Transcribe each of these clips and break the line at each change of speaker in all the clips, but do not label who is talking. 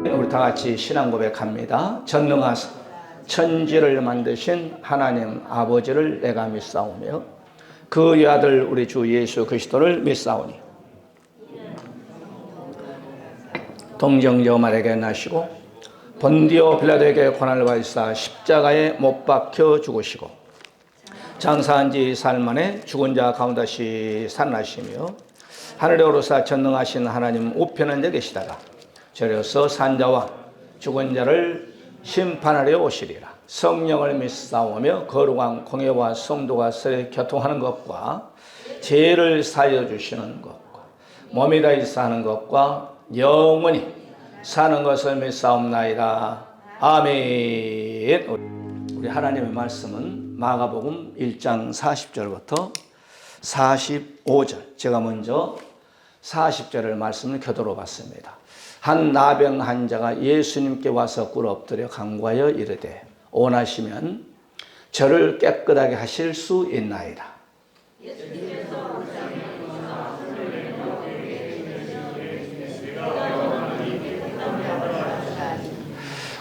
우리 다 같이 신앙 고백합니다. 전능하사 천지를 만드신 하나님 아버지를 내가 믿사오며 그의 아들 우리 주 예수 그리스도를 믿사오니 동정녀 마리아에게 나시고 본디오 빌라도에게 고난을 받으사 십자가에 못 박혀 죽으시고 장사한 지 사흘 만에 죽은 자 가운데시 살아나시며 하늘에 오르사 전능하신 하나님 우편한 데 계시다가 저려서 산자와 죽은 자를 심판하려 오시리라. 성령을 믿사오며 거룩한 공예와 성도가 서로 교통하는 것과 죄를 사여 주시는 것과 몸이 다히 사는 것과 영원히 사는 것을 믿사옵나이다. 아멘. 우리 하나님의 말씀은 마가복음 1장 40절부터 45절. 제가 먼저 40절을 말씀을 교도로 봤습니다. 한 나병 환자가 예수님께 와서 꿇어 엎드려 간구하여 이르되 원하시면 저를 깨끗하게 하실 수 있나이다.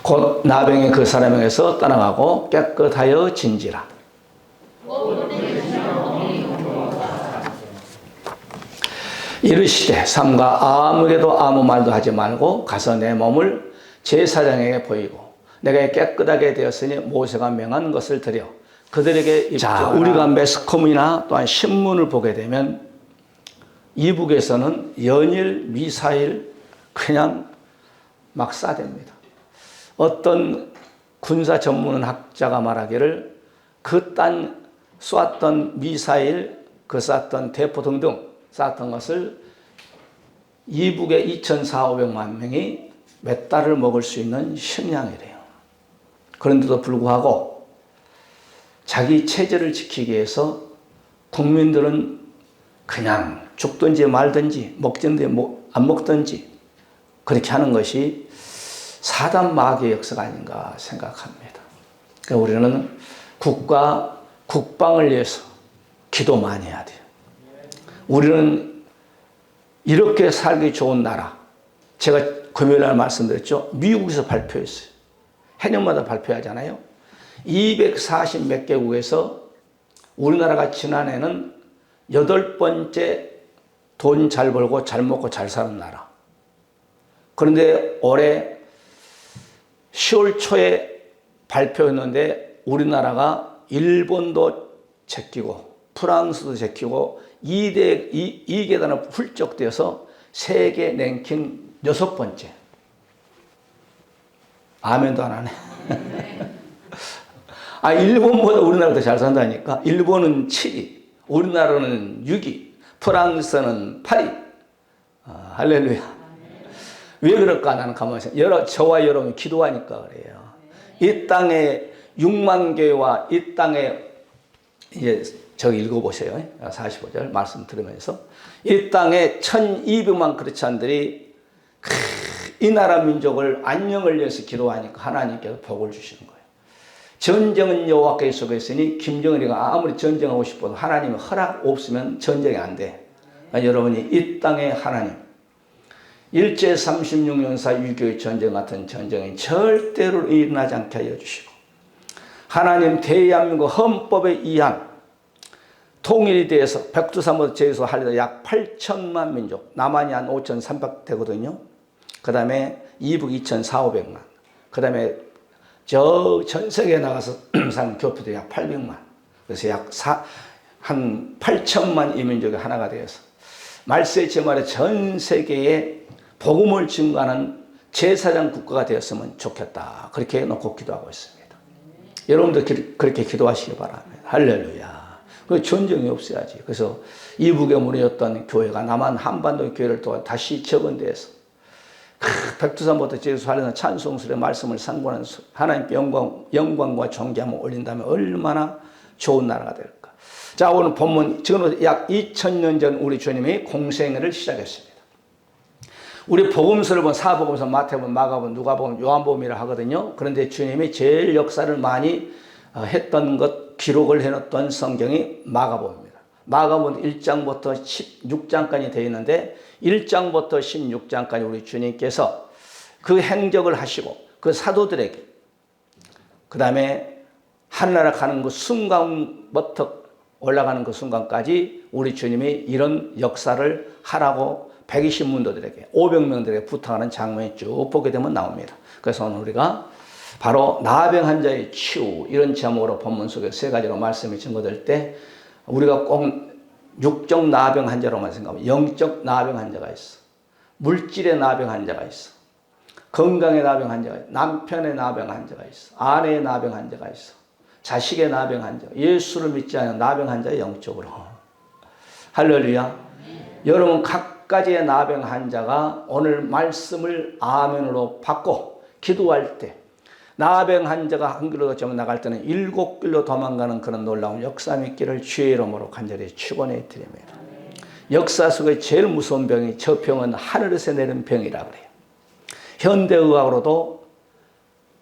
곧 나병이 그 사람에게서 떠나가고 깨끗하여 진지라. 이르시되 삼가 아무에게도 아무 말도 하지 말고 가서 내 몸을 제사장에게 보이고 내가 깨끗하게 되었으니 모세가 명한 것을 드려 그들에게 입혀라. 우리가 매스컴이나 또한 신문을 보게 되면 이북에서는 연일 미사일 그냥 막 쏴댑니다. 어떤 군사 전문 학자가 말하기를 그 딴 쐈던 미사일, 그 쐈던 대포 등등 쐈던 것을 이북의 2,400만 명이 몇 달을 먹을 수 있는 식량이래요. 그런데도 불구하고 자기 체제를 지키기 위해서 국민들은 그냥 죽든지 말든지 먹든지 안 먹든지 그렇게 하는 것이 사단 마귀의 역사가 아닌가 생각합니다. 그러니까 우리는 국방을 위해서 기도 많이 해야 돼요. 우리는 이렇게 살기 좋은 나라, 제가 금요일날 말씀드렸죠. 미국에서 발표했어요. 해년마다 발표하잖아요. 240 몇 개국에서 우리나라가 지난해는 8번째 돈 잘 벌고 잘 먹고 잘 사는 나라. 그런데 올해 10월 초에 발표했는데 우리나라가 일본도 제끼고 프랑스도 제끼고 2계단을 훌쩍 뛰어서 세계 랭킹 6번째. 아멘도 안 하네. 일본보다 우리나라가 더 잘 산다니까. 일본은 7위, 우리나라는 6위, 프랑스는 8위. 할렐루야. 왜 그럴까? 나는 가만히 생각해. 저와 여러분이 기도하니까 그래요. 이 땅에 6만 교회와 이 땅에 이제 저기 읽어보세요. 45절 말씀 들으면서 이 땅에 1200만 크리스찬들이 이 나라 민족을 안녕을 위해서 기도하니까 하나님께서 복을 주시는 거예요. 전쟁은 여호와께 속에 있으니 김정은이가 아무리 전쟁하고 싶어도 하나님의 허락 없으면 전쟁이 안 돼. 그러니까 여러분이 이 땅의 하나님 일제 36년사 6.25 전쟁 같은 전쟁이 절대로 일어나지 않게 하여 주시고 하나님 대한민국 헌법에 의한 통일에 대해서 백두산부터 제주도 할리다 약 8천만 민족, 남한이 한 5,300 되거든요. 그 다음에 이북 2,400만, 그 다음에 전 세계에 나가서 사는 교포들이 약 800만. 그래서 한 8천만 이민족이 하나가 되어서 말세 제말에 전 세계에 복음을 증거하는 제사장 국가가 되었으면 좋겠다. 그렇게 놓고 기도하고 있습니다. 여러분도 그렇게 기도하시기 바랍니다. 할렐루야. 그 전쟁이 없어야지. 그래서 이북에 무너졌던 교회가 남한 한반도 교회를 또 다시 재건돼서 백두산부터 제주도 하려는 찬송술의 말씀을 상고하는 하나님께 영광과 존귀함을 올린다면 얼마나 좋은 나라가 될까. 자, 오늘 본문 지금 약 2000년 전 우리 주님이 공생애를 시작했습니다. 우리 복음서를 본 사복음서, 마태복음, 마가복음, 누가복음, 요한복음이라 하거든요. 그런데 주님이 제일 역사를 많이 했던 것, 기록을 해놓던 성경이 마가복음입니다. 마가복음 1장부터 16장까지 되어 있는데 1장부터 16장까지 우리 주님께서 그 행적을 하시고 그 사도들에게 그 다음에 하늘나라 가는 그 순간부터 올라가는 그 순간까지 우리 주님이 이런 역사를 하라고 120문도들에게 500명들에게 부탁하는 장면이 쭉 보게 되면 나옵니다. 그래서 오늘 우리가 바로 나병 환자의 치유 이런 제목으로 본문 속에 세 가지로 말씀이 증거될 때 우리가 꼭 육적 나병 환자로만 생각하면 영적 나병 환자가 있어. 물질의 나병 환자가 있어. 건강의 나병 환자가 있어. 남편의 나병 환자가 있어. 아내의 나병 환자가 있어. 자식의 나병 환자. 예수를 믿지 않는 나병 환자의 영적으로. 할렐루야. 여러분 각가지의 나병 환자가 오늘 말씀을 아멘으로 받고 기도할 때 나병 환자가 한 길로 걷자면 나갈 때는 7길로 도망가는 그런 놀라운 역사 있기를 주의 이름으로 간절히 축원해 드립니다. 역사 속에 제일 무서운 병이 저 병은 하늘에서 내린 병이라 그래요. 현대의학으로도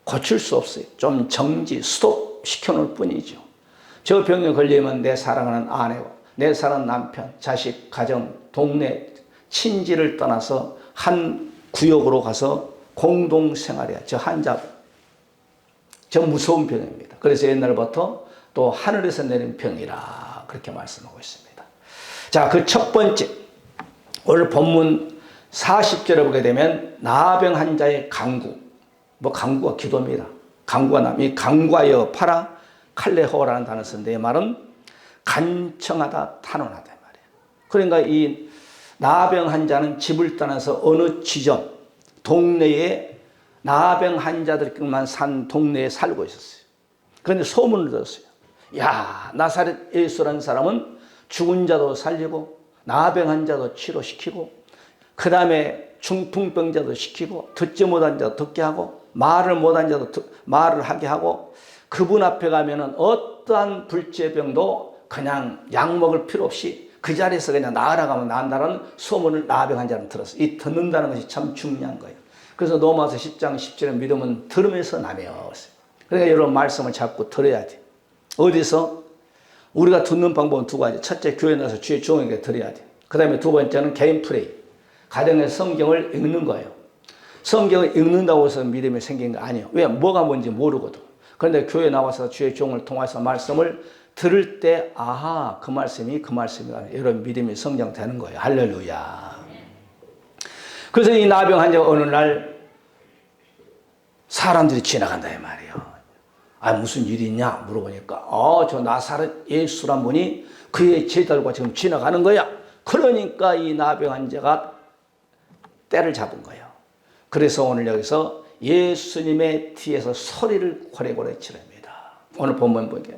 고칠 수 없어요. 좀 정지, 스톱 시켜놓을 뿐이죠. 저 병에 걸리면 내 사랑하는 아내와 내 사랑하는 남편, 자식, 가정, 동네, 친지를 떠나서 한 구역으로 가서 공동생활해야 저 환자, 저 무서운 병입니다. 그래서 옛날부터 또 하늘에서 내린 병이라 그렇게 말씀하고 있습니다. 자, 그 첫 번째 오늘 본문 40절에 보게 되면 나병 환자의 강구, 뭐 강구가 기도입니다. 강구가 이 강구하여 파라 칼레호라는 단어 쓰는데 이 말은 간청하다 탄원하다 말이에요. 그러니까 이 나병 환자는 집을 떠나서 어느 지점 동네에 나병 환자들끼리만 산 동네에 살고 있었어요. 그런데 소문을 들었어요. 야, 나사렛 예수라는 사람은 죽은 자도 살리고 나병 환자도 치료시키고 그 다음에 중풍병자도 시키고 듣지 못한 자도 듣게 하고 말을 못한 자도 말을 하게 하고 그분 앞에 가면은 어떠한 불제병도 그냥 약 먹을 필요 없이 그 자리에서 그냥 나으라가면 나은다는 소문을 나병 환자는 들었어요. 이 듣는다는 것이 참 중요한 거예요. 그래서 로마서 10장 10절에 믿음은 들으면서 나며. 그러니까 여러분 말씀을 자꾸 들어야 돼. 어디서? 우리가 듣는 방법은 두 가지. 첫째, 교회 나서 주의 종에게 들어야 돼. 그 다음에 두 번째는 개인 프레이. 가정에서 성경을 읽는 거예요. 성경을 읽는다고 해서 믿음이 생긴 거 아니에요. 왜? 뭐가 뭔지 모르거든. 그런데 교회 나와서 주의 종을 통해서 말씀을 들을 때 아하 그 말씀이다. 여러분 믿음이 성장되는 거예요. 할렐루야. 그래서 이 나병 환자가 어느 날 사람들이 지나간다 이 말이에요. 아 무슨 일이 있냐 물어보니까 저 나사렛 예수란 분이 그의 제자들과 지금 지나가는 거야. 그러니까 이 나병 환자가 때를 잡은 거예요. 그래서 오늘 여기서 예수님의 뒤에서 소리를 고래고래 지릅니다. 오늘 본문 보게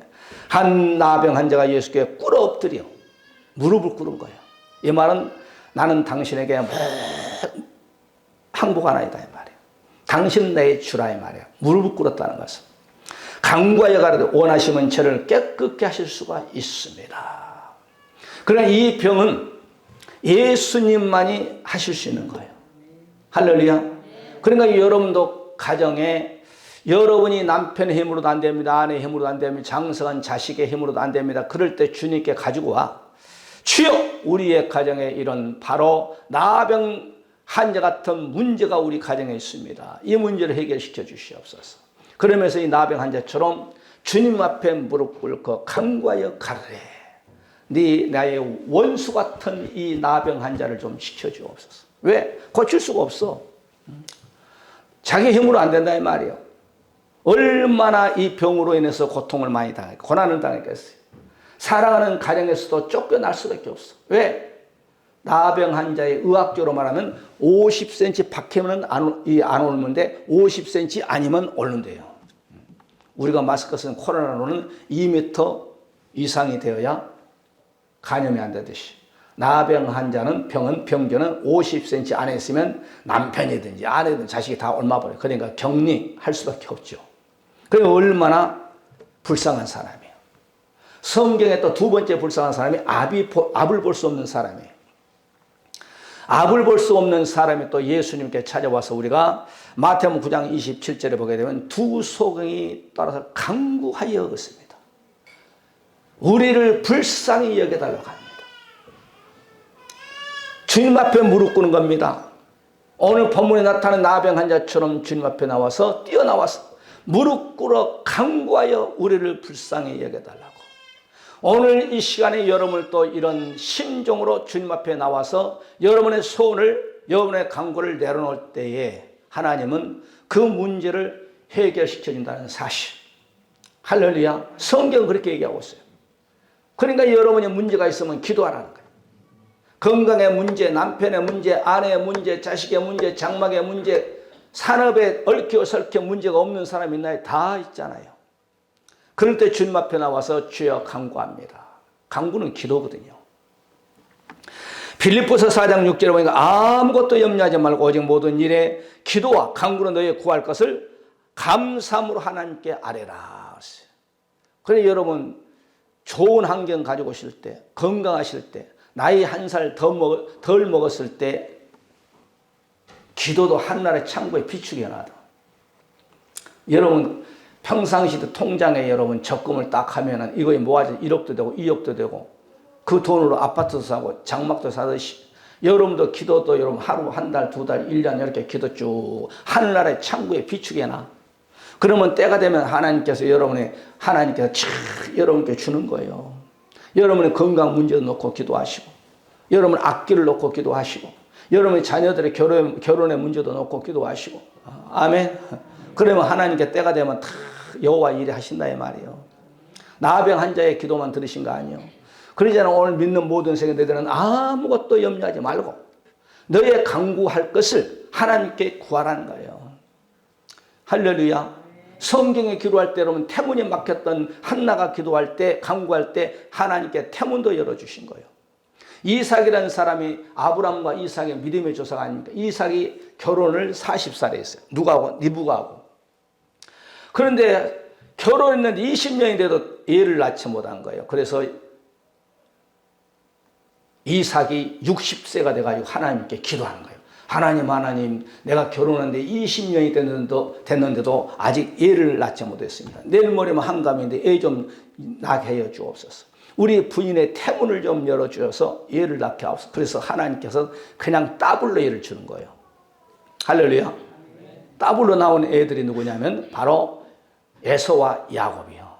한 나병 환자가 예수께 꿇어 엎드려 무릎을 꿇은 거예요. 이 말은 나는 당신에게 항복하나이다 이 말이에요. 당신 내 주라 이 말이에요. 무릎을 꿇었다는 것은 강구하여 가라되 원하시면 저를 깨끗게 하실 수가 있습니다. 그러나 이 병은 예수님만이 하실 수 있는 거예요. 할렐루야. 그러니까 여러분도 가정에 여러분이 남편의 힘으로도 안 됩니다. 아내의 힘으로도 안 됩니다. 장성한 자식의 힘으로도 안 됩니다. 그럴 때 주님께 가지고 와. 주여 우리의 가정에 이런 바로 나병 환자 같은 문제가 우리 가정에 있습니다. 이 문제를 해결시켜 주시옵소서. 그러면서 이 나병 환자처럼 주님 앞에 무릎 꿇고 간구하여 가르래. 네 나의 원수 같은 이 나병 환자를 좀 시켜주옵소서. 왜? 고칠 수가 없어. 자기 힘으로 안 된다 이 말이에요. 얼마나 이 병으로 인해서 고통을 많이 당했고 고난을 당했겠어요. 사랑하는 가정에서도 쫓겨날 수밖에 없어. 왜? 나병 환자의 의학적으로 말하면 50cm 밖에는 안 오는데 50cm 아니면 오는데요. 우리가 마스크 쓰는 코로나로는 2m 이상이 되어야 감염이 안 되듯이 나병 환자는 병균은 50cm 안에 있으면 남편이든지 아내든 자식이 다 옮아버려요. 그러니까 격리할 수밖에 없죠. 그게 얼마나 불쌍한 사람이에요. 성경에 또 두 번째 불쌍한 사람이 압을 볼 수 없는 사람이에요. 압을 볼 수 없는 사람이 또 예수님께 찾아와서 우리가 마태복음 9장 27절에 보게 되면 두 소경이 따라서 간구하여 었습니다. 우리를 불쌍히 여겨달라고 합니다. 주님 앞에 무릎 꿇는 겁니다. 오늘 본문에 나타난 나병 환자처럼 주님 앞에 나와서 뛰어나와서 무릎 꿇어 간구하여 우리를 불쌍히 여겨달라고. 오늘 이 시간에 여러분을 또 이런 심정으로 주님 앞에 나와서 여러분의 소원을, 여러분의 간구를 내려놓을 때에 하나님은 그 문제를 해결시켜 준다는 사실. 할렐루야. 성경은 그렇게 얘기하고 있어요. 그러니까 여러분이 문제가 있으면 기도하라는 거예요. 건강의 문제, 남편의 문제, 아내의 문제, 자식의 문제, 장막의 문제, 산업에 얽혀 설켜 문제가 없는 사람이 있나요? 다 있잖아요. 그럴 때 주님 앞에 나와서 주여 간구합니다. 간구는 기도거든요. 빌립보서 4장 6절에 보니까 아무것도 염려하지 말고 오직 모든 일에 기도와 간구로 너희 구할 것을 감사함으로 하나님께 아뢰라. 그래 여러분 좋은 환경 가지고 오실 때, 건강하실 때, 나이 한 살 덜 먹었을 때 기도도 한나라의 창고에 비추게 놔둬. 여러분 평상시도 통장에 여러분 적금을 딱 하면은 이거에 모아져 1억도 되고 2억도 되고 그 돈으로 아파트도 사고 장막도 사듯이 여러분도 기도도 여러분 하루 한 달, 두 달, 1년 이렇게 기도 쭉 하늘나라의 창고에 비추게 놔. 그러면 때가 되면 하나님께서 여러분께 주는 거예요. 여러분의 건강 문제도 놓고 기도하시고, 여러분 악기를 놓고 기도하시고, 여러분의 자녀들의 결혼의 문제도 놓고 기도하시고, 아멘. 그러면 하나님께 때가 되면 다 여호와 일이 하신다 이 말이에요. 나병 환자의 기도만 들으신 거 아니에요. 그러잖아. 오늘 믿는 모든 세계들은 아무것도 염려하지 말고 너의 간구할 것을 하나님께 구하라는 거예요. 할렐루야. 성경에 기도할 때 여러분 태문이 막혔던 한나가 기도할 때 간구할 때 하나님께 태문도 열어주신 거예요. 이삭이라는 사람이 아브람과 이삭의 믿음의 조사가 아닙니까? 이삭이 결혼을 40살에 했어요. 누가하고? 리브가하고. 그런데 결혼했는데 20년이 돼도 애를 낳지 못한 거예요. 그래서 이삭이 60세가 돼가지고 하나님께 기도하는 거예요. 하나님, 내가 결혼했는데 20년이 됐는데도 아직 애를 낳지 못했습니다. 내일 모레면 한가위인데 애 좀 낳게 하여 주옵소서. 우리 부인의 태문을 좀 열어주셔서 애를 낳게 하옵소서. 그래서 하나님께서 그냥 따블로 애를 주는 거예요. 할렐루야. 따블로 나온 애들이 누구냐면 바로 에서와 야곱이요.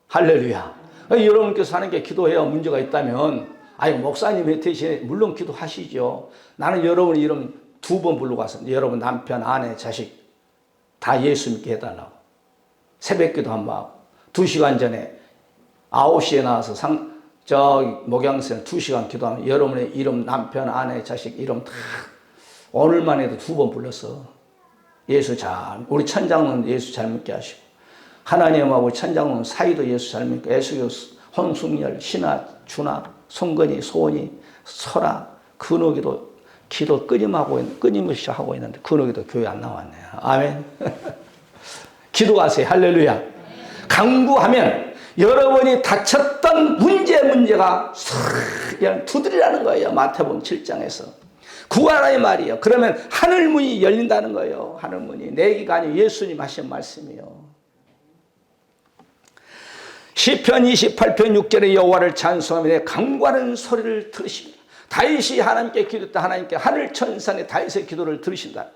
할렐루야. 여러분께서 하나님께 기도해야 문제가 있다면 목사님 대신에 물론 기도하시죠. 나는 여러분 이름 2번 부르고 가서 여러분 남편, 아내, 자식 다 예수 믿게 해달라고. 새벽기도 한번 하고 2시간 전에 9시에 나와서 목양새는 2시간 기도하면 여러분의 이름, 남편, 아내, 자식 이름 다 오늘만 해도 2번 불렀어. 우리 천장로는 예수 잘 믿게 하시고 하나님하고 천장로는 사이도 예수 잘 믿고 애수교, 홍승열, 신아, 준아, 송건이, 소원이, 설아, 근옥이도 기도 끊임없이 하고 있는데 근옥이도 교회 안 나왔네요. 아멘. 기도하세요. 할렐루야. 간구하면 여러분이 다쳤던 문제가 그냥 두드리라는 거예요. 마태복음 7장에서. 구하라 이 말이에요. 그러면 하늘문이 열린다는 거예요. 하늘문이. 내 얘기가 아니고 예수님 하신 말씀이에요. 시편 28편 6절에 여호와를 찬송하며 간구하는 소리를 들으십니다. 다윗이 하나님께 기도했다. 하나님께 하늘 천상의 다윗의 기도를 들으신다.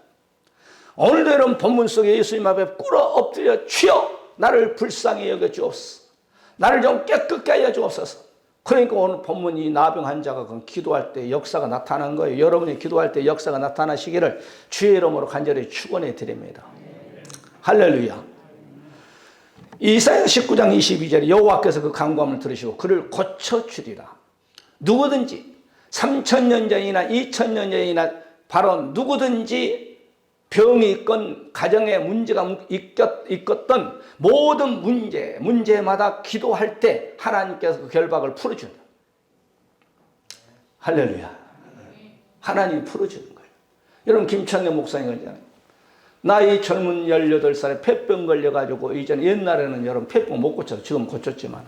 오늘도 여러분 본문 속에 예수님 앞에 꿇어 엎드려 주여 나를 불쌍히 여겨 주옵소서. 나를 좀 깨끗게 하여 주옵소서. 그러니까 오늘 본문 이 나병 환자가 기도할 때 역사가 나타난 거예요. 여러분이 기도할 때 역사가 나타나시기를 주의 이름으로 간절히 축원해 드립니다. 할렐루야. 이사야 19장 22절에 여호와께서 그 간구함을 들으시고 그를 고쳐주리라. 누구든지 3000년 전이나 2000년 전이나 바로 누구든지 병이 있건 가정에 문제가 있었던 모든 문제마다 기도할 때 하나님께서 그 결박을 풀어준다. 할렐루야. 하나님이 풀어주는 거예요. 여러분 김창래 목사님 그러잖아요. 나이 젊은 18살에 폐병 걸려가지고 옛날에는 여러분 폐병 못 고쳐서 지금 고쳤지만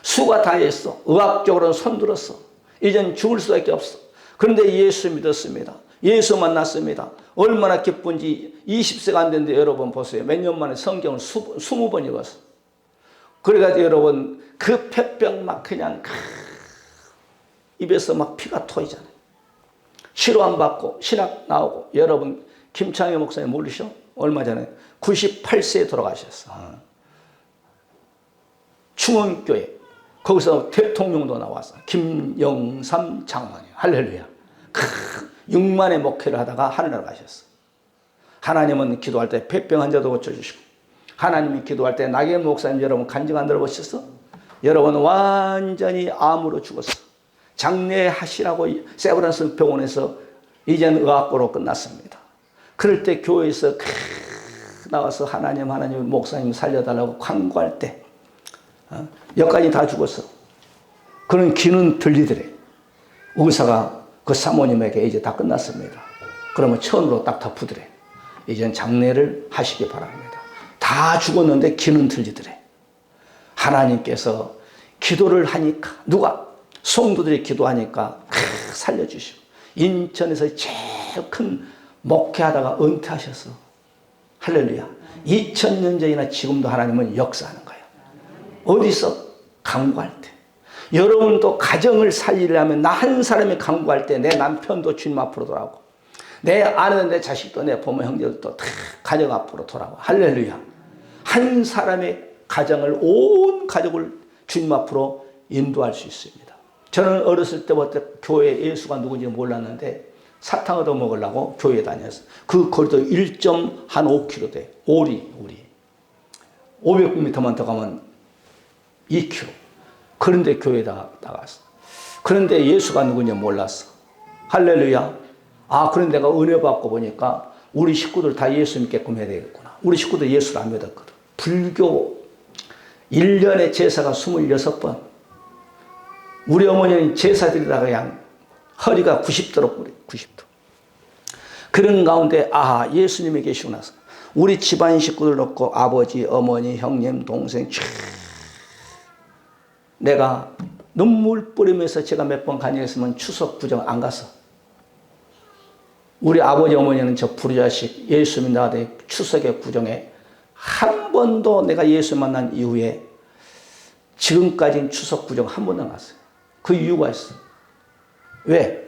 수가 다 했어. 의학적으로는 손들었어. 이젠 죽을 수밖에 없어. 그런데 예수 믿었습니다. 예수 만났습니다. 얼마나 기쁜지 20세가 안 됐는데 여러분 보세요. 몇 년 만에 성경을 20번 읽었어. 그래가지고 여러분 그 폐병 막 그냥 입에서 막 피가 토이잖아요. 치료 안 받고 신학 나오고. 여러분 김창희 목사님 모르시죠? 얼마 전에 98세에 돌아가셨어. 충원교회 거기서 대통령도 나왔어. 김영삼 장관이. 할렐루야. 6만의 목회를 하다가 하늘나라 가셨어. 하나님은 기도할 때 폐병 환자도 고쳐주시고, 하나님이 기도할 때 나경원 목사님 여러분 간증 안 들어보셨어? 여러분 완전히 암으로 죽었어. 장례하시라고 세브란스 병원에서 이제는 의학고로 끝났습니다. 그럴 때 교회에서 나와서 하나님 목사님 살려달라고 간구할 때 여기까지 다 죽었어. 그런 귀는 들리더래. 의사가 그 사모님에게 이제 다 끝났습니다. 그러면 천으로 딱 덮으더래. 이젠 장례를 하시기 바랍니다. 다 죽었는데 귀는 들리더래. 하나님께서 기도를 하니까, 누가? 성도들이 기도하니까 살려주시고, 인천에서 제일 큰 목회하다가 은퇴하셨어. 할렐루야. 2000년 전이나 지금도 하나님은 역사하는 거예요. 어디서? 강구할 때. 여러분도 가정을 살리려면 나 한 사람이 강구할 때 내 남편도 주님 앞으로 돌아오고, 내 아내도 내 자식도 내 부모 형제들도 다 가정 앞으로 돌아오고. 할렐루야. 한 사람의 가정을, 온 가족을 주님 앞으로 인도할 수 있습니다. 저는 어렸을 때부터 교회 예수가 누군지 몰랐는데 사탕 얻어 먹으려고 교회에 다녔어요. 그 거리도 1.5km 돼. 오리. 500m만 더 가면 2km. 그런데 교회에 나갔어. 그런데 예수가 누군지 몰랐어. 할렐루야. 그런데 내가 은혜 받고 보니까 우리 식구들 다 예수 믿게끔 해야 되겠구나. 우리 식구들 예수를 안 믿었거든. 불교 1년에 제사가 26번. 우리 어머니는 제사 드리다가 그냥 허리가 90도로 꿇어요. 90도. 그런 가운데 예수님이 계시고 나서 우리 집안 식구들 놓고 아버지, 어머니, 형님, 동생 내가 눈물 뿌리면서 제가 몇 번 간증했으면 추석 구정 안 갔어. 우리 아버지, 어머니는 저 부르자식 예수 믿다가 추석의 구정에 한 번도 내가 예수 만난 이후에 지금까지는 추석 구정 한 번도 안 갔어요. 그 이유가 있어. 왜?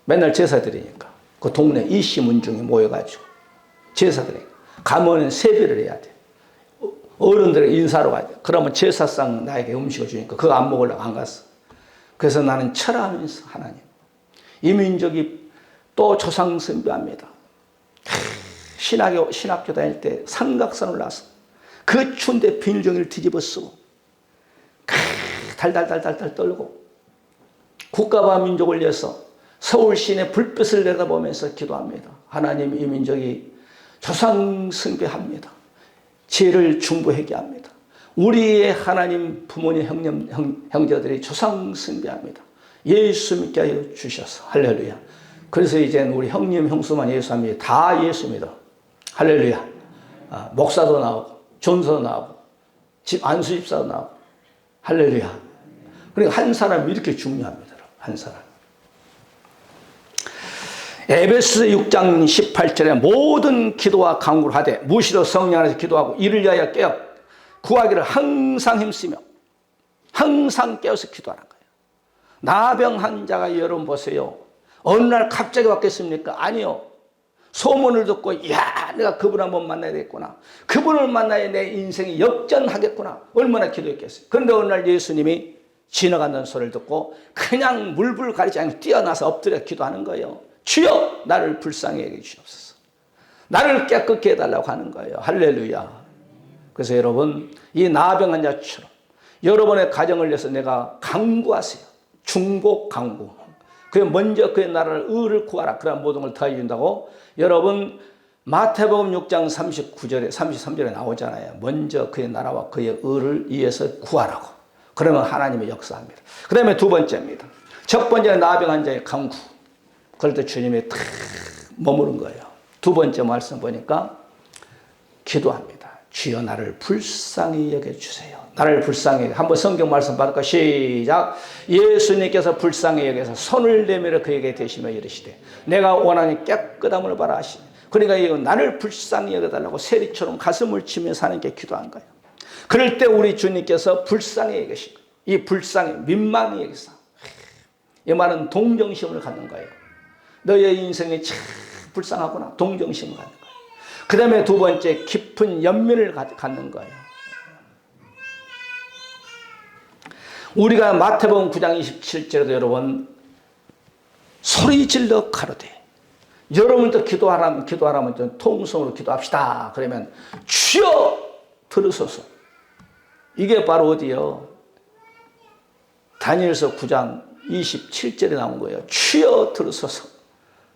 맨날 제사 드리니까. 그 동네 이시문중이 모여가지고 제사 드리니까. 가면은 세배를 해야 돼. 어른들에게 인사로 가야 돼. 그러면 제사상 나에게 음식을 주니까 그거 안 먹으려고 안 갔어. 그래서 나는 철하면서 하나님, 이 민족이 또 조상숭배합니다. 신학교 다닐 때 삼각산 올라서 그 추운데 비닐종이를 뒤집어 쓰고 달달달달달 떨고 국가와 민족을 위해서 서울 시내 불빛을 내다보면서 기도합니다. 하나님, 이 민족이 조상숭배합니다. 죄를 중보하게 합니다. 우리의 하나님 부모님 형제들이 조상숭배합니다. 예수 믿게 하여 주셔서. 할렐루야. 그래서 이제는 우리 형님 형수만 예수합니다. 다 예수 믿어. 할렐루야. 목사도 나오고 전사도 나오고 집 안수집사도 나오고. 할렐루야. 그러니까 한 사람이 이렇게 중요합니다. 한 사람. 에베소 6장 18절에 모든 기도와 간구를 하되 무시로 성령 안에서 기도하고 이를 위하여 깨어 구하기를 항상 힘쓰며 항상 깨어서 기도하는 거예요. 나병 환자가 여러분 보세요. 어느 날 갑자기 왔겠습니까? 아니요. 소문을 듣고 내가 그분 한번 만나야 되겠구나. 그분을 만나야 내 인생이 역전하겠구나. 얼마나 기도했겠어요. 그런데 어느 날 예수님이 지나간다는 소리를 듣고 그냥 물불 가리지 않고 뛰어나서 엎드려 기도하는 거예요. 주여 나를 불쌍히 여겨 주옵소서. 나를 깨끗게 해달라고 하는 거예요. 할렐루야. 그래서 여러분 이 나병 환자처럼 여러분의 가정을 위해서 내가 간구하세요. 중복 간구. 먼저 그의 나라를 의를 구하라. 그런 모든 걸 더해 준다고. 여러분 마태복음 6장 39절에 33절에 나오잖아요. 먼저 그의 나라와 그의 의를 위해서 구하라고. 그러면 하나님이 역사합니다. 그 다음에 두 번째입니다. 첫 번째는 나병 환자의 간구. 그럴 때 주님이 탁 머무른 거예요. 두 번째 말씀 보니까 기도합니다. 주여 나를 불쌍히 여겨주세요. 나를 불쌍히. 한번 성경 말씀 받을까? 시작. 예수님께서 불쌍히 여겨서 손을 내밀어 그에게 대시며 이르시되 내가 원하는 깨끗함을 바라 하시네. 그러니까 이 나를 불쌍히 여겨달라고 세리처럼 가슴을 치며 사는 게 기도한 거예요. 그럴 때 우리 주님께서 불쌍히 여기시고 이 불쌍히 민망히 여기서 이 말은 동정심을 갖는 거예요. 너의 인생이 참 불쌍하구나. 동정심을 갖는 거예요. 그 다음에 두 번째, 깊은 연민을 갖는 거예요. 우리가 마태복음 9장 27절에도 여러분 소리 질러 가로되, 여러분도 기도하라면 좀 통성으로 기도합시다. 그러면 주여 들으소서. 이게 바로 어디요? 다니엘서 9장 27절에 나온 거예요. 주여 들으소서.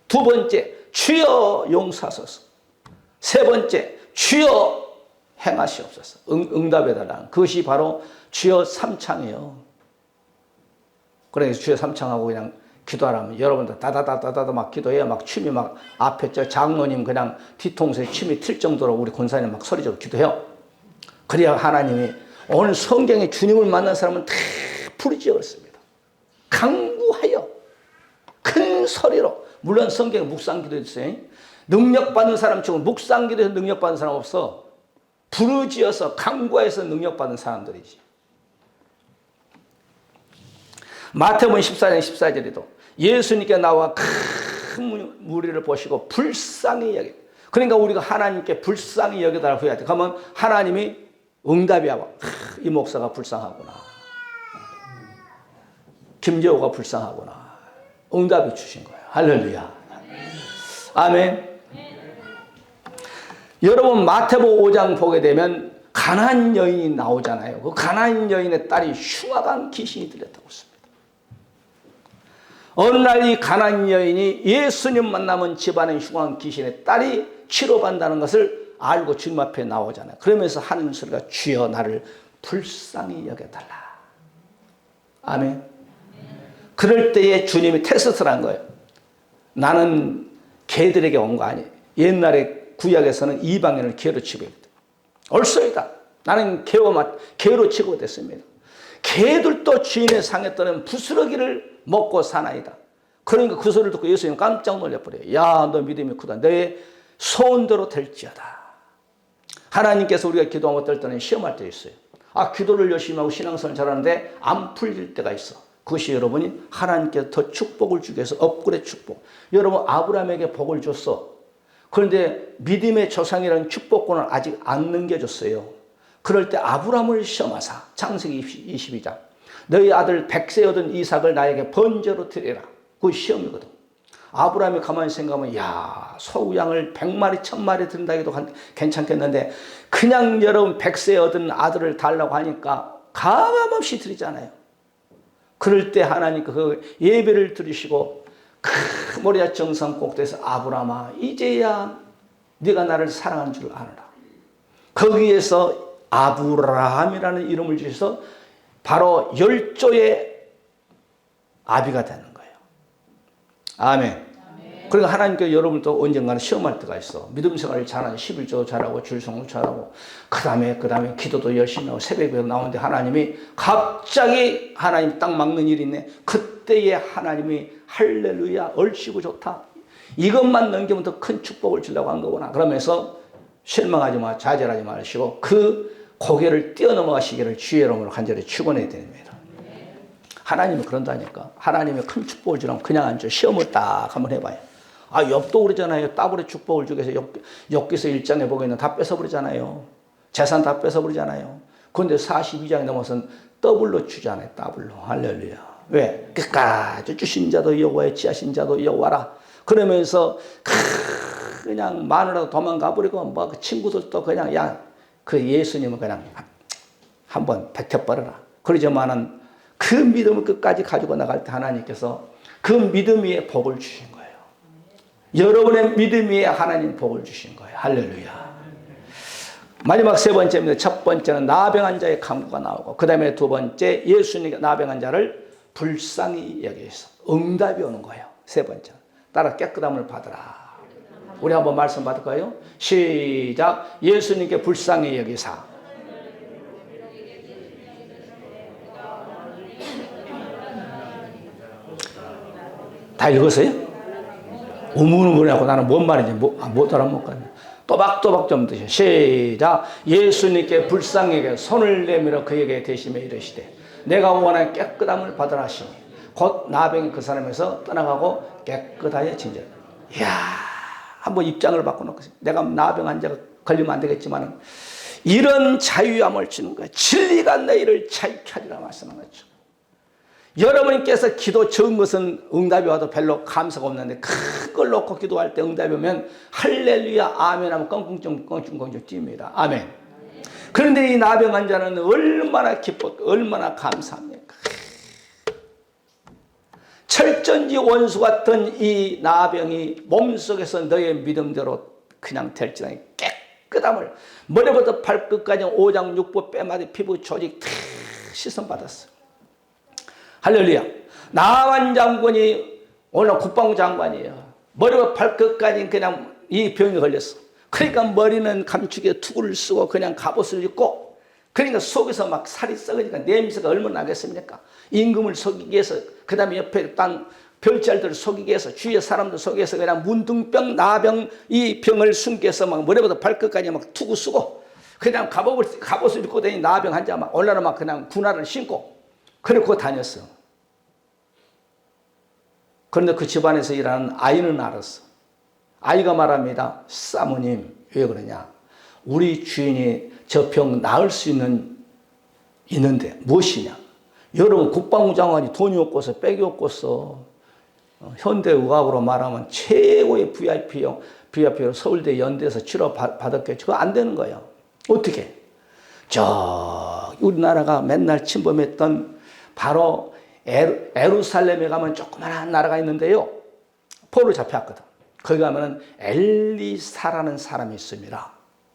두 번째, 주여 용서하소서. 세 번째, 주여 행하시옵소서. 응답해달라는 그것이 바로 주여 삼창이에요. 그래서 주여 삼창하고 그냥 기도하라면 여러분들 다다다다다 막 기도해요. 막 춤이 막 앞에 저 장로님 그냥 뒤통수에 춤이 튈 정도로 우리 권사님 막 소리 지르고 기도해요. 그래야 하나님이 오늘 성경에 주님을 만난 사람은 다 부르짖어 그랬습니다. 강구하여 큰 소리로. 물론 성경에 묵상기도 있어요. 능력받는 사람 치고 묵상기도에서 능력받는 사람 없어. 부르짖어서 강구해서 능력받는 사람들이지. 마태복음 14장 14절에도 예수님께 나와 큰 무리를 보시고 불쌍히 여기. 그러니까 우리가 하나님께 불쌍히 여기달라고 해야 돼. 그러면 하나님이 응답이 하고 이 목사가 불쌍하구나. 김재호가 불쌍하구나. 응답이 주신 거예요. 할렐루야. 아멘. 여러분 마태복음 5장 보게 되면 가나안 여인이 나오잖아요. 그 가나안 여인의 딸이 흉악한 귀신이 들렸다고 했습니다. 어느 날 이 가나안 여인이 예수님 만나면 집안에 흉악한 귀신의 딸이 치료받는다는 것을 알고 주님 앞에 나오잖아요. 그러면서 하는 소리가 주여 나를 불쌍히 여겨달라. 아멘. 그럴 때에 주님이 테스트를 한 거예요. 나는 개들에게 온 거 아니에요. 옛날에 구약에서는 이방인을 개로 취급했다. 옳소이다. 나는 개로 취급됐습니다. 개들도 주인의 상에 떠는 부스러기를 먹고 사나이다. 그러니까 그 소리를 듣고 예수님 깜짝 놀라버려요. 야, 너 믿음이 크다. 너의 소원대로 될지어다. 하나님께서 우리가 기도하고 어떨 때는 시험할 때 있어요. 기도를 열심히 하고 신앙생활 잘하는데 안 풀릴 때가 있어. 그것이 여러분이 하나님께서 더 축복을 주기 위해서 업그레이드 축복. 여러분 아브라함에게 복을 줬어. 그런데 믿음의 조상이라는 축복권을 아직 안 넘겨줬어요. 그럴 때 아브라함을 시험하사. 창세기 22장. 너희 아들 100세 얻은 이삭을 나에게 번제로 드리라. 그게 시험이거든. 아브라함이 가만히 생각하면 야, 소우양을 100마리 1000마리 드린다 해도 괜찮겠는데 그냥 여러분 100세 얻은 아들을 달라고 하니까 가감없이 드리잖아요. 그럴 때 하나님께 그 예배를 드리시고 그 모리아 정상 꼭대기에서 아브라함아 이제야 네가 나를 사랑하는 줄 알아라. 거기에서 아브라함이라는 이름을 주셔서 바로 열조의 아비가 되는 거예요. 아멘. 그러니까 하나님께 여러분도 언젠가는 시험할 때가 있어. 믿음 생활을 잘하는 11조 잘하고 줄성도 잘하고 그 다음에 기도도 열심히 하고 새벽에 나오는데 하나님이 갑자기 하나님 딱 막는 일이 있네. 그때에 하나님이 할렐루야 얼씨구 좋다. 이것만 넘기면 더 큰 축복을 주려고 한 거구나. 그러면서 실망하지 마, 좌절하지 마시고 그 고개를 뛰어넘어가시기를 주의 이름으로 간절히 축원해야 됩니다. 하나님이 그런다니까. 하나님이 큰 축복을 주려면 그냥 안 줘. 시험을 딱 한번 해봐요. 욥도 그러잖아요. 따블의 축복을 주기 위해서 욥기서 1장에 보면 다 뺏어버리잖아요. 재산 다 뺏어버리잖아요. 그런데 42장에 넘어서는 더블로 주잖아요. 더블로. 할렐루야. 왜? 끝까지 주신 자도 여호와의 지하신 자도 여호와라. 그러면서 그냥 마누라도 도망가버리고 뭐 그 친구들도 그냥 그 예수님은 그냥 한번 뱉어버려라. 그러지만은 그 믿음을 끝까지 가지고 나갈 때 하나님께서 그 믿음 위에 복을 주신 거예요. 여러분의 믿음 위에 하나님 복을 주신 거예요. 할렐루야. 마지막 세 번째입니다. 첫 번째는 나병한 자의 간구가 나오고 그 다음에 두 번째 예수님이 나병한 자를 불쌍히 여기서 응답이 오는 거예요. 세 번째. 따라 깨끗함을 받으라. 우리 한번 말씀 받을까요? 시작. 예수님께 불쌍히 여기사. 다 읽었어요? 우물우물하고 나는 뭔 말인지 못 알아먹겠네. 또박또박 좀 드셔. 시작. 예수님께 불쌍하게 손을 내밀어 그에게 대심에 이르시되 내가 원하는 깨끗함을 받으라 하시니 곧 나병이 그 사람에서 떠나가고 깨끗하게 진절. 이야, 한번 입장을 바꿔놓고 내가 나병 환자가 걸리면 안 되겠지만 이런 자유함을 주는 거예요. 진리가 너희를 자유케 하리라 말씀한 거죠. 여러분께서 기도 적은 것은 응답이 와도 별로 감사가 없는데 큰 걸 놓고 기도할 때 응답이 오면 할렐루야 아멘 하면 껑충껑충 뜁니다. 아멘. 그런데 이 나병 환자는 얼마나 기뻤고 얼마나 감사합니까? 철전지 원수 같은 이 나병이 몸속에서 너의 믿음대로 그냥 될지라니 깨끗함을 머리부터 발끝까지 오장 육부 뼈마디 피부 조직 다 시선받았어. 할렐루야. 나만 장군이 오늘 국방부 장관이에요. 머리부터 발끝까지 그냥 이 병이 걸렸어. 그러니까 머리는 감추기에 투구를 쓰고 그냥 갑옷을 입고 그러니까 속에서 막 살이 썩으니까 냄새가 얼마나 나겠습니까? 임금을 속이기 위해서 그 다음에 옆에 땅 별자들을 속이기 위해서 주위의 사람들 속이기 위해서 그냥 문둥병 나병 이 병을 숨기 위해서 막 머리부터 발끝까지 막 투구 쓰고 그냥 갑옷을 입고 다니는 나병 환자 막 올라라 막 그냥 군화를 신고 그러고 다녔어. 그런데 그 집안에서 일하는 아이는 알았어. 아이가 말합니다. 사모님 왜 그러냐? 우리 주인이 저 병 나을 수 있는데 무엇이냐? 여러분 국방부 장관이 돈이 없고서 빽이 없고서 현대의학으로 말하면 최고의 VIP로 서울대 연대에서 치료받았겠죠. 그거 안 되는 거예요. 어떻게? 우리나라가 맨날 침범했던 바로 에루살렘에 가면 조그마한 나라가 있는데요. 포로 잡혀왔거든. 거기 가면은 엘리사라는 사람이 있습니다.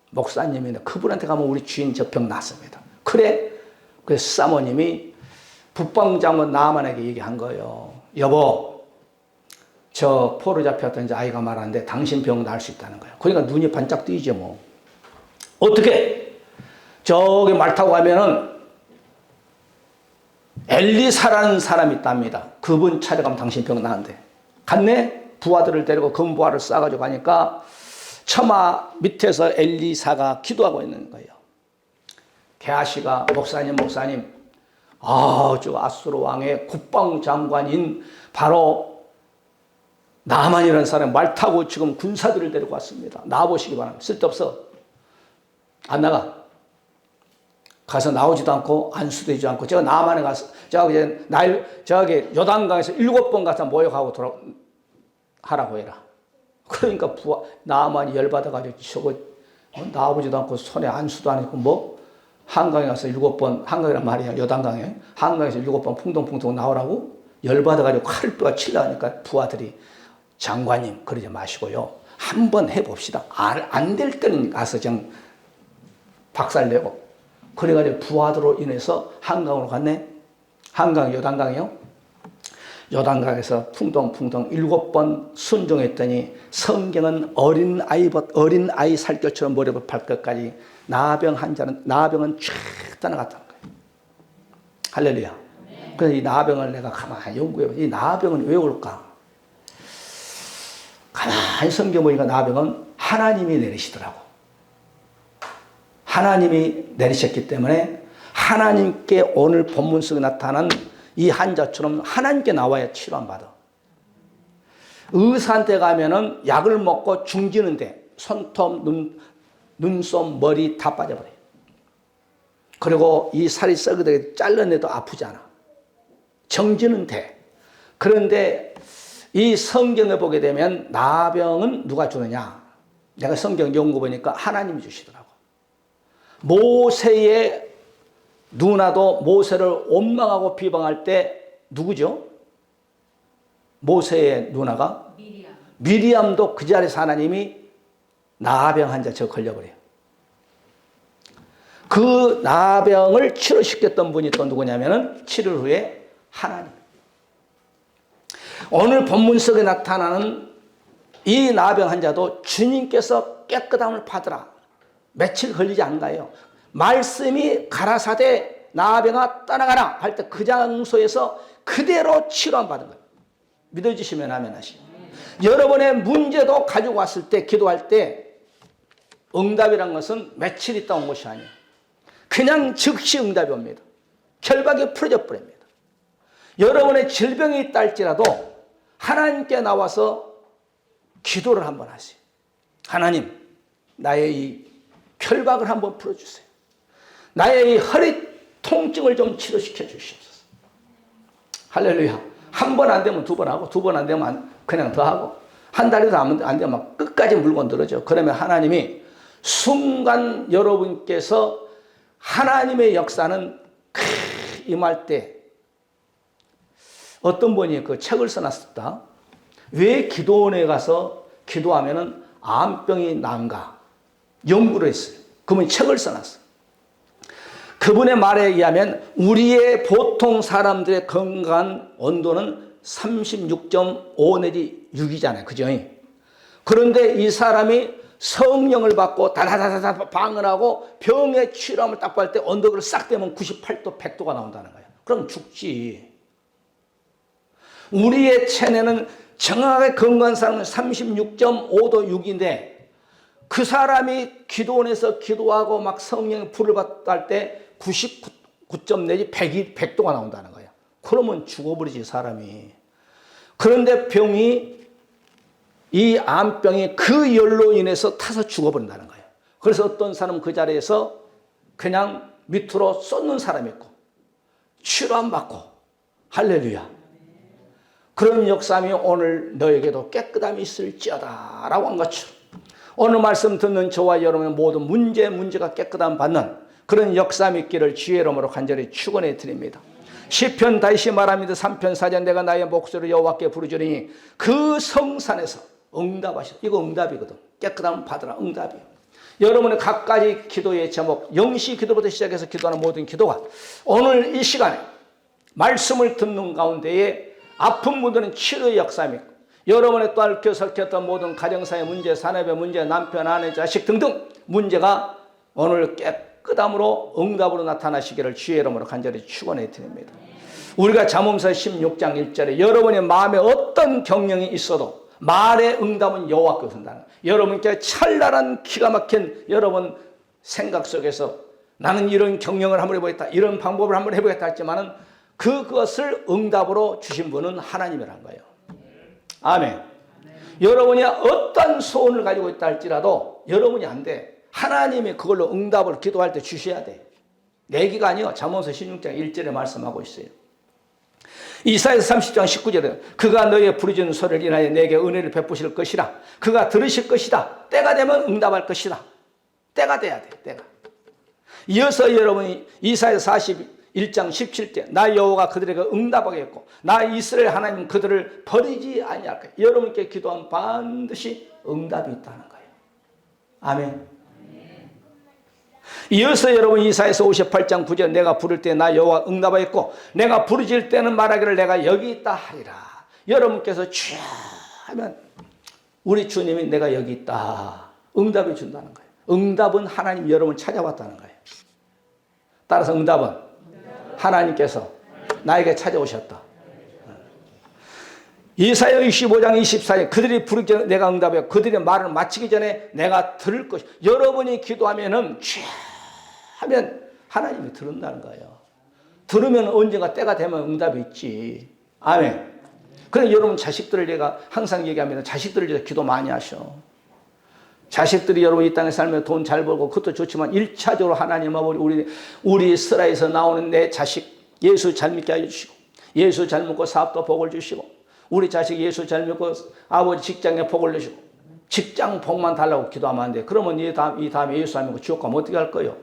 목사님인데 그분한테 가면 우리 주인 저 병 났습니다. 그래? 그래서 사모님이 북방장군 나만에게 얘기한 거예요. 여보, 저 포로 잡혔던 이제 아이가 말하는데 당신 병 나을 수 있다는 거예요. 그러니까 눈이 반짝 뜨이죠 뭐. 어떻게? 저기 말 타고 가면은 엘리사라는 사람이 있답니다. 그분 찾아가면 당신 병 나은데. 갔네? 부하들을 데리고 금부하를 싸가지고 가니까 처마 밑에서 엘리사가 기도하고 있는 거예요. 게하시가 목사님 저 아수르 왕의 국방장관인 바로 나만이라는 사람 말 타고 지금 군사들을 데리고 왔습니다. 나와보시기 바랍니다. 쓸데없어. 안 나가. 가서 나오지도 않고 안수되지 않고 제가 나만에 가서 저기 요단강에서 7번 가서 모욕하고 하라고 해라. 그러니까 나만이 열받아가지고 저거 나와보지도 않고 손에 안수도 안 했고 뭐 한강에 가서 7번 한강이란 말이야 요단강에 한강에서 7번 풍덩풍덩 나오라고 열받아가지고 칼을 뼈가 칠라 하니까 부하들이 장관님 그러지 마시고요. 한번 해봅시다. 안 될 때는 가서 그냥 박살내고 그래가지고 부하들로 인해서 한강으로 갔네. 한강 요단강이요. 요단강에서 풍덩풍덩 7번 순종했더니 성경은 어린아이 살결처럼 머리부터 발끝까지 나병은 쫙 떠나갔다는 거예요. 할렐루야. 그래서 이 나병을 내가 가만히 연구해요. 이 나병은 왜 올까? 가만히 성경 보니까 나병은 하나님이 내리시더라고. 하나님이 내리셨기 때문에 하나님께 오늘 본문 속에 나타난 이 환자처럼 하나님께 나와야 치료 안 받아. 의사한테 가면은 약을 먹고 중지는데 손톱, 눈썹, 머리 다 빠져버려요. 그리고 이 살이 썩어도 잘라내도 아프지 않아. 정지는 돼. 그런데 이 성경을 보게 되면 나병은 누가 주느냐? 내가 성경 연구 보니까 하나님이 주시더라고. 모세의 누나도 모세를 원망하고 비방할 때 누구죠? 모세의 누나가 미리암도 그 자리에서 하나님이 나병 환자 저 걸려버려요. 그 나병을 치료시켰던 분이 또 누구냐면은 치료 후에 하나님. 오늘 본문 속에 나타나는 이 나병 환자도 주님께서 깨끗함을 받으라. 며칠 걸리지 않나요? 말씀이 가라사대 나병아 떠나가라 할 때 그 장소에서 그대로 치료함 받은 거예요. 믿어주시면 아멘 하시고. 여러분의 문제도 가지고 왔을 때 기도할 때 응답이란 것은 며칠 있다 온 것이 아니에요. 그냥 즉시 응답이 옵니다. 결박이 풀어져 버립니다. 여러분의 질병이 있다 할지라도 하나님께 나와서 기도를 한번 하세요. 하나님, 나의 이 결박을 한번 풀어주세요. 나의 이 허리 통증을 좀 치료시켜 주시옵소서. 할렐루야. 한 번 안 되면 두 번 하고, 두 번 안 되면 그냥 더 하고, 한 달에도 안 되면 끝까지 물건 들어줘. 그러면 하나님이 순간 여러분께서 하나님의 역사는 임할 때, 어떤 분이 그 책을 써놨었다. 왜 기도원에 가서 기도하면은 암병이 나은가 연구를 했어요. 그분이 책을 써놨어. 그분의 말에 의하면 우리의 보통 사람들의 건강한 온도는 36.5 내지 6이잖아요. 그죠? 그런데 이 사람이 성령을 받고 다다다다 방언하고 병의 치료함을 딱 받을 때 온도를 싹 떼면 98도, 100도가 나온다는 거예요. 그럼 죽지. 우리의 체내는 정확하게 건강한 사람은 36.5도 6인데 그 사람이 기도원에서 기도하고 막 성령의 불을 받다 할 때 99점 내지 100도가 나온다는 거예요. 그러면 죽어버리지 사람이. 그런데 병이 이 암병이 그 열로 인해서 타서 죽어버린다는 거예요. 그래서 어떤 사람은 그 자리에서 그냥 밑으로 쏟는 사람이 있고 치료 안 받고 할렐루야. 그런 역사함이 오늘 너에게도 깨끗함이 있을지어다 라고 한 것처럼 오늘 말씀 듣는 저와 여러분의 모든 문제가 깨끗함 받는 그런 역사함이 있기를 주의 이름으로 간절히 축원해 드립니다. 시편 다시 말합니다. 3편 4절 내가 나의 목소리를 여호와께 부르짖으니 그 성산에서 응답하시라. 이거 응답이거든. 깨끗함 받으라. 응답이에요. 여러분의 각가지 기도의 제목, 영시 기도부터 시작해서 기도하는 모든 기도가 오늘 이 시간에 말씀을 듣는 가운데에 아픈 분들은 치료의 역사함이 있고 여러분의 또 얽혀 설켰던 모든 가정사의 문제, 산업의 문제, 남편, 아내, 자식 등등 문제가 오늘 깨끗함으로 응답으로 나타나시기를 주의 이름으로 간절히 축원해 드립니다. 우리가 잠언서 16장 1절에 여러분의 마음에 어떤 경영이 있어도 말의 응답은 여호와께서 한다는 여러분께 찰나란 기가 막힌 여러분 생각 속에서 나는 이런 경영을 한번 해보겠다, 이런 방법을 한번 해보겠다 했지만은 그것을 응답으로 주신 분은 하나님이라는 거예요. 아멘. 여러분이 어떤 소원을 가지고 있다 할지라도 여러분이 안 돼. 하나님이 그걸로 응답을 기도할 때 주셔야 돼. 내기가 아니요. 잠언서 16장 1절에 말씀하고 있어요. 이사야서 30장 19절에 그가 너의 부르짖는 소리를 인하여 내게 은혜를 베푸실 것이라. 그가 들으실 것이다. 때가 되면 응답할 것이다. 때가 돼야 돼. 때가. 이어서 여러분이 이사야서 41장 17절 나 여호와가 그들에게 응답하겠고 나 이스라엘 하나님은 그들을 버리지 아니할 거예요. 여러분께 기도하면 반드시 응답이 있다는 거예요. 아멘. 이어서 여러분 이사야서 58장 9절 내가 부를 때 나 여호와 응답하였고 내가 부르짖을 때는 말하기를 내가 여기 있다 하리라. 여러분께서 쥐 하면 우리 주님이 내가 여기 있다 응답해 준다는 거예요. 응답은 하나님 여러분을 찾아왔다는 거예요. 따라서 응답은 하나님께서 나에게 찾아오셨다. 이사야 65장 24절 그들이 부르기 내가 응답해 그들의 말을 마치기 전에 내가 들을 것이. 여러분이 기도하면은 하면 하나님이 들은다는 거예요. 들으면 언젠가 때가 되면 응답이 있지. 아멘. 그래서 여러분 자식들을 제가 항상 얘기합니다. 자식들을 위해서 기도 많이 하셔. 자식들이 여러분 이 땅에 살면 돈 잘 벌고 그것도 좋지만 1차적으로 하나님하고 우리 스라에서 나오는 내 자식 예수 잘 믿게 해주시고 예수 잘 믿고 사업도 복을 주시고 우리 자식 예수 잘 믿고 아버지 직장에 복을 주시고 직장 복만 달라고 기도하면 안 돼. 그러면 이 다음에 예수 안 믿고 지옥 가면 어떻게 할 거예요?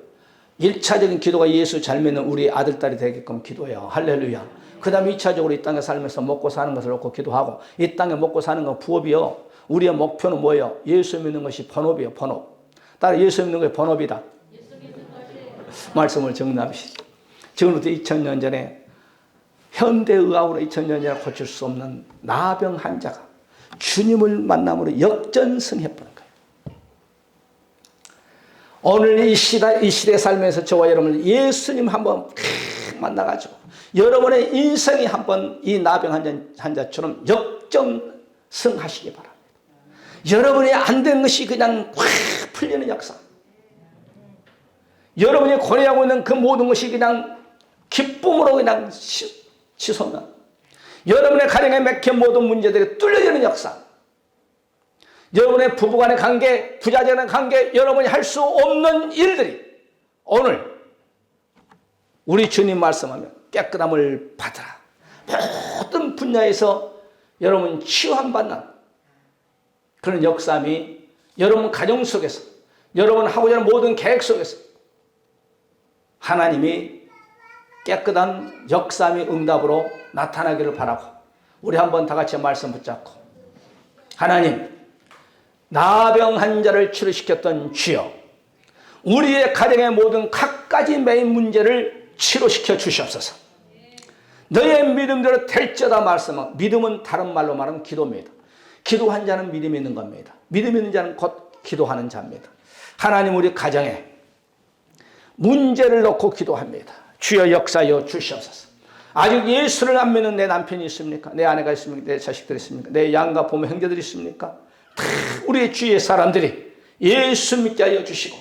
1차적인 기도가 예수 잘 믿는 우리 아들, 딸이 되게끔 기도해요. 할렐루야. 그 다음에 2차적으로 이 땅에 살면서 먹고 사는 것을 놓고 기도하고 이 땅에 먹고 사는 건 부업이요. 우리의 목표는 뭐예요? 예수 믿는 것이 번업이에요. 번업. 따라 예수 믿는 것이 번업이다. 말씀을 정리합시다. 지금부터 2000년 전에 현대의학으로 2000년 전에 고칠 수 없는 나병 환자가 주님을 만남으로 역전승해버린 거예요. 오늘 이 시대에 살면서 저와 여러분 예수님 한번 만나가지고 여러분의 인생이 한번 이 나병 환자처럼 역전승하시기 바랍니다. 여러분이 안 된 것이 그냥 확 풀리는 역사. 여러분이 고뇌하고 있는 그 모든 것이 그냥 기쁨으로 그냥 치솟는 여러분의 가정에 맥힌 모든 문제들이 뚫려지는 역사, 여러분의 부부간의 관계, 부자간의 관계, 여러분이 할 수 없는 일들이 오늘 우리 주님 말씀하면 깨끗함을 받으라. 모든 분야에서 여러분 치유함 받는 그런 역삼이 여러분 가정 속에서, 여러분 하고자 하는 모든 계획 속에서 하나님이 깨끗한 역삼이 응답으로 나타나기를 바라고, 우리 한번 다 같이 말씀 붙잡고, 하나님, 나병 환자를 치료시켰던 주여, 우리의 가정의 모든 갖가지 메인 문제를 치료시켜 주시옵소서. 너의 믿음대로 될지어다 말씀은, 믿음은 다른 말로 말하면 기도입니다. 기도한 자는 믿음이 있는 겁니다. 믿음 있는 자는 곧 기도하는 자입니다. 하나님, 우리 가정에 문제를 놓고 기도합니다. 주여 역사여 주시옵소서. 아직 예수를 안 믿는 내 남편이 있습니까? 내 아내가 있습니까? 내 자식들이 있습니까? 내 양가 부모 형제들이 있습니까? 다 우리 주위의 사람들이 예수 믿게 하여 주시고,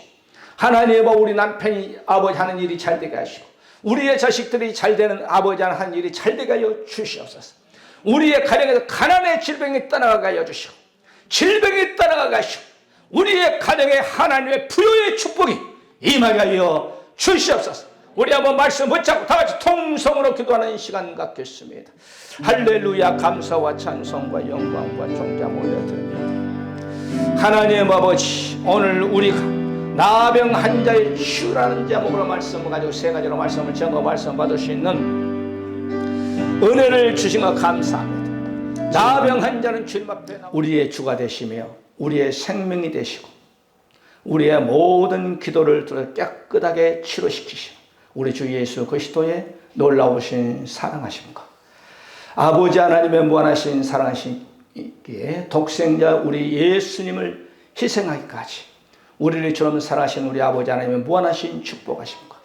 하나님 우리 남편이 아버지 하는 일이 잘 되게 하시고, 우리의 자식들이 잘 되는 아버지 하는 일이 잘 되게 하여 주시옵소서. 우리의 가정에서 가난의 질병이 떠나가게 하여 주시고, 질병이 떠나가게 하시고, 우리의 가정에 하나님의 부요의 축복이 임하게 하여 주시옵소서. 우리 한번 말씀 붙잡고 다 같이 통성으로 기도하는 시간 갖겠습니다. 할렐루야. 감사와 찬송과 영광과 존귀함 올려드립니다. 하나님 아버지, 오늘 우리가 나병 환자의 치유라는 제목으로 말씀을 가지고 세 가지로 말씀을 전거 말씀 받을 수 있는 은혜를 주신 것 감사합니다. 나병 환자는 주님 앞에 우리의 주가 되시며 우리의 생명이 되시고 우리의 모든 기도를 들어 깨끗하게 치료시키시고 우리 주 예수 그리스도의 놀라우신 사랑하심과 아버지 하나님의 무한하신 사랑하시기에 독생자 우리 예수님을 희생하기까지 우리를 처럼 사랑하신 우리 아버지 하나님의 무한하신 축복하심과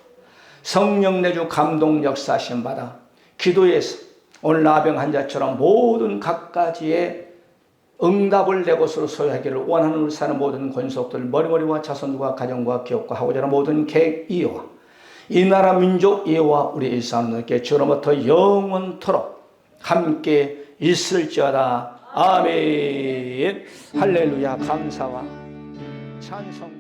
성령 내주 감동 역사하심 받아 기도에서 오늘 나병 환자처럼 모든 각가지의 응답을 내 것으로 소유하기를 원하는 우리 사는 모든 권속들, 머리머리와 자손과 가정과 기업과 하고자 하는 모든 계획 이해와 이 나라 민족 이해와 우리 일사람들께 주로부터 영원토록 함께 있을지어다. 아멘. 할렐루야. 감사와 찬송.